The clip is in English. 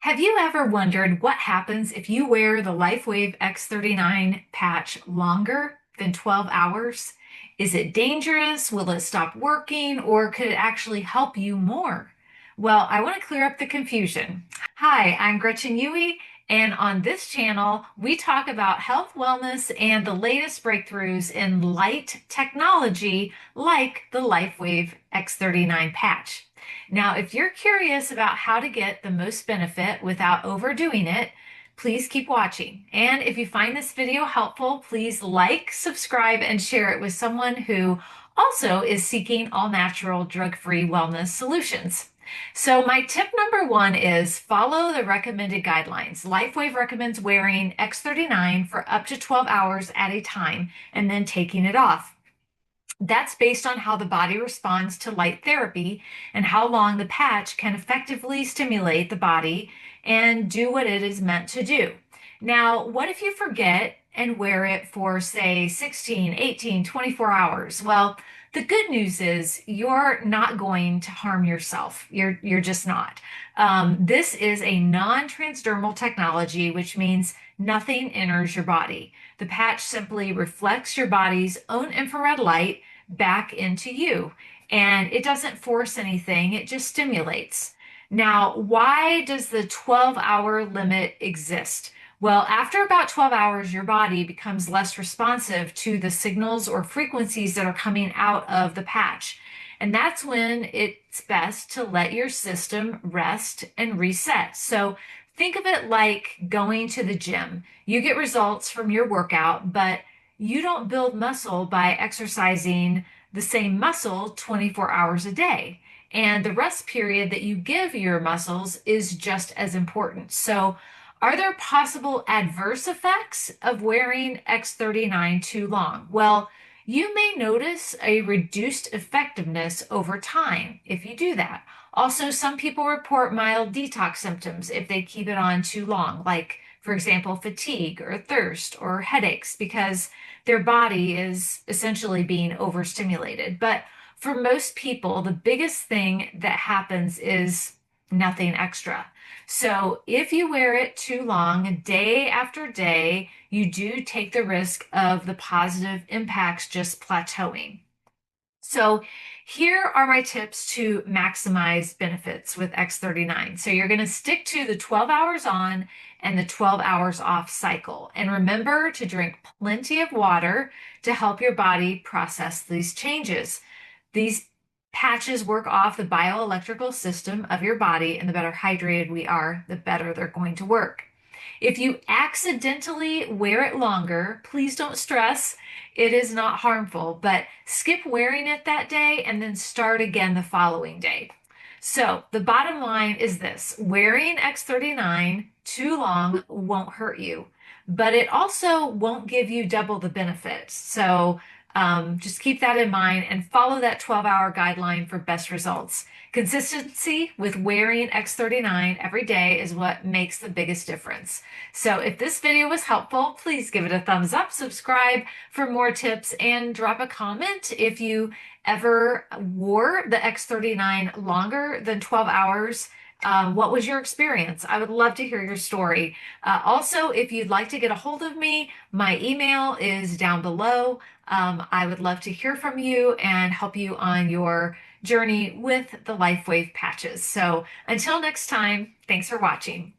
Have you ever wondered what happens if you wear the LifeWave X39 patch longer than 12 hours? Is it dangerous? Will it stop working? Or could it actually help you more? Well, I want to clear up the confusion. Hi, I'm Gretchen Yui, and on this channel, we talk about health, wellness, and the latest breakthroughs in light technology like the LifeWave X39 patch. Now, if you're curious about how to get the most benefit without overdoing it, please keep watching. And if you find this video helpful, please like, subscribe, and share it with someone who also is seeking all natural, drug-free wellness solutions. So my tip number one is follow the recommended guidelines. LifeWave recommends wearing X39 for up to 12 hours at a time and then taking it off. That's based on how the body responds to light therapy and how long the patch can effectively stimulate the body and do what it is meant to do. Now, what if you forget and wear it for, say, 16, 18, 24 hours? Well, the good news is you're not going to harm yourself. You're just not. This is a non-transdermal technology, which means nothing enters your body. The patch simply reflects your body's own infrared light back into you. And it doesn't force anything, it just stimulates. Now, why does the 12-hour limit exist? Well, after about 12 hours, your body becomes less responsive to the signals or frequencies that are coming out of the patch. And that's when it's best to let your system rest and reset. So think of it like going to the gym. You get results from your workout, but you don't build muscle by exercising the same muscle 24 hours a day. And the rest period that you give your muscles is just as important. So, are there possible adverse effects of wearing X39 too long? Well, you may notice a reduced effectiveness over time if you do that. Also, some people report mild detox symptoms if they keep it on too long, like, for example, fatigue or thirst or headaches, because their body is essentially being overstimulated. But for most people, the biggest thing that happens is nothing extra. So if you wear it too long, day after day, you do take the risk of the positive impacts just plateauing. So here are my tips to maximize benefits with X39. So you're going to stick to the 12 hours on and the 12 hours off cycle. And remember to drink plenty of water to help your body process these changes. These patches work off the bioelectrical system of your body, and the better hydrated we are, the better they're going to work. If you accidentally wear it longer, please don't stress. It is not harmful, but skip wearing it that day and then start again the following day. So the bottom line is this: wearing X39 too long won't hurt you, but it also won't give you double the benefits. So just keep that in mind and follow that 12-hour guideline for best results. Consistency with wearing X39 every day is what makes the biggest difference. So if this video was helpful, please give it a thumbs up, subscribe for more tips, and drop a comment if you ever wore the X39 longer than 12 hours. What was your experience? I would love to hear your story. Also, if you'd like to get a hold of me, my email is down below. I would love to hear from you and help you on your journey with the LifeWave patches. So until next time, thanks for watching.